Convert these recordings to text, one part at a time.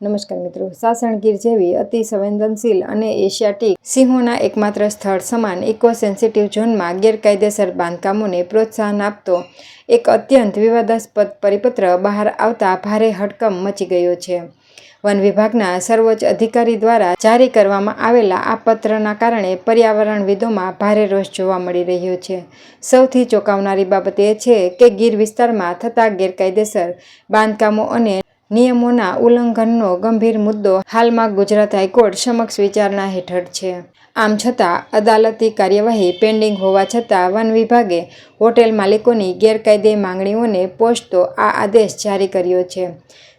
નમસ્કાર મિત્રો, સાસણ ગીર જેવી અતિ સંવેદનશીલ અને એશિયાટિક સિંહોના એકમાત્ર સ્થળ સમાન ઇકો સેન્સિટિવ ઝોનમાં ગેરકાયદેસર બાંધકામોને પ્રોત્સાહન આપતો એક અત્યંત વિવાદાસ્પદ પરિપત્ર બહાર આવતા ભારે હડકંપ મચી ગયો છે. વન વિભાગના સર્વોચ્ચ અધિકારી દ્વારા જારી કરવામાં આવેલા આ પત્રના કારણે પર્યાવરણવિદોમાં ભારે રોષ જોવા મળી રહ્યો છે. સૌથી ચોંકાવનારી બાબત એ છે કે ગીર વિસ્તારમાં થતા ગેરકાયદેસર બાંધકામો અને નિયમોના ઉલ્લંઘનનો ગંભીર મુદ્દો હાલમાં ગુજરાત હાઈકોર્ટ સમક્ષ વિચારણા હેઠળ છે. આમ છતાં અદાલતી કાર્યવાહી પેન્ડિંગ હોવા છતાં વન વિભાગે હોટેલ માલિકોની ગેરકાયદે માંગણીઓને પોષતો આ આદેશ જારી કર્યો છે.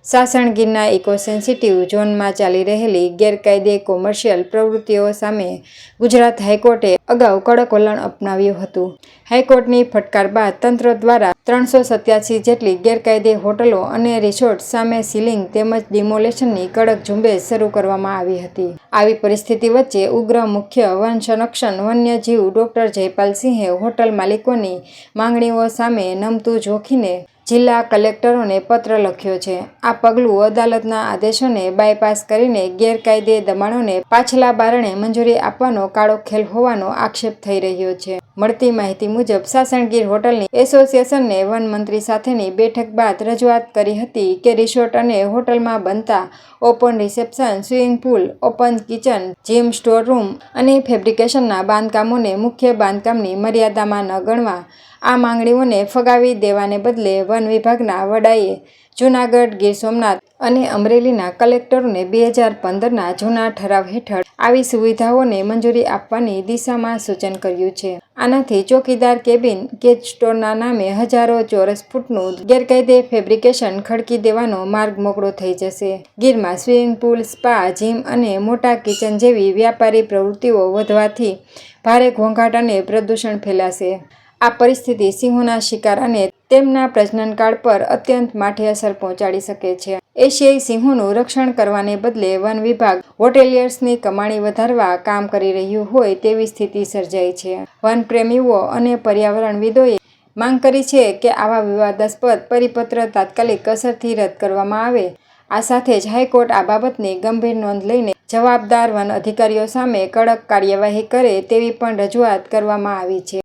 સાસણ ગીરના ઇકો સેન્સિટિવ ઝોનમાં ચાલી રહેલી ગેરકાયદે કોમર્શિયલ પ્રવૃત્તિઓ સામે ગુજરાત હાઈકોર્ટે અગાઉ કડક વલણ અપનાવ્યું હતું. હાઈકોર્ટની ફટકાર બાદ તંત્ર દ્વારા 387 જેટલી ગેરકાયદે હોટલો અને રિસોર્ટ સામે સીલિંગ તેમજ ડિમોલેશનની કડક ઝુંબેશ શરૂ કરવામાં આવી હતી. આવી પરિસ્થિતિ વચ્ચે ઉગ્ર મુખ્ય વન સંરક્ષણ વન્યજીવ ડોક્ટર જયપાલ સિંહે હોટલ માલિકોની માંગણીઓ સામે નમતું જોખીને જિલ્લા કલેક્ટરોને પત્ર લખ્યો છે. આ પગલું અદાલતના આદેશોને બાયપાસ કરીને ગેરકાયદે દબાણોને પાછલા બારણે મંજૂરી આપવાનો કાળો ખેલ હોવાનો આક્ષેપ થઈ રહ્યો છે. મળતી માહિતી મુજબ સાસણ ગીર હોટલની એસોસિએશનને વન મંત્રી સાથેની બેઠક બાદ રજૂઆત કરી હતી કે રિસોર્ટ અને હોટલમાં બનતા open reception, swimming pool, open kitchen, gym, store room અને ફેબ્રિકેશનના બાંધકામોને મુખ્ય બાંધકામની મર્યાદામાં ન ગણવા. આ માંગણીઓને ફગાવી દેવાને બદલે વન વિભાગના વડાએ જૂનાગઢ, ગીર સોમનાથ અને અમરેલીના કલેક્ટરોને 2015ના જૂના ઠરાવ હેઠળ આવી સુવિધાઓને મંજૂરી આપવાની દિશામાં સૂચન કર્યું છે. આનાથી ચોકીદાર કેબિન, કેજ સ્ટોરના નામે હજારો ચોરસ ફૂટનું ગેરકાયદે ફેબ્રિકેશન ખડકી દેવાનો માર્ગ મોકળો થઈ જશે. ગીરમાં સ્વિમિંગ પુલ, સ્પા, જીમ અને મોટા કિચન જેવી વ્યાપારી પ્રવૃત્તિઓ વધવાથી ભારે ઘોંઘાટ અને પ્રદૂષણ ફેલાશે. આ પરિસ્થિતિ સિંહોના શિકાર અને તેમના પ્રજનનકાળ પર અત્યંત માઠી અસર પહોંચાડી શકે છે. એશિયાઈ સિંહોનું રક્ષણ કરવાને બદલે વન વિભાગ હોટેલિયર્સની કમાણી વધારવા કામ કરી રહ્યું હોય તેવી સ્થિતિ સર્જાઈ છે. વનપ્રેમીઓ અને પર્યાવરણવિદોએ માંગ કરી છે કે આવા વિવાદાસ્પદ પરિપત્ર તાત્કાલિક અસરથી રદ કરવામાં આવે. આ સાથે જ હાઈકોર્ટ આ બાબતની ગંભીર નોંધ લઈને જવાબદાર વન અધિકારીઓ સામે કડક કાર્યવાહી કરે તેવી પણ રજૂઆત કરવામાં આવી છે.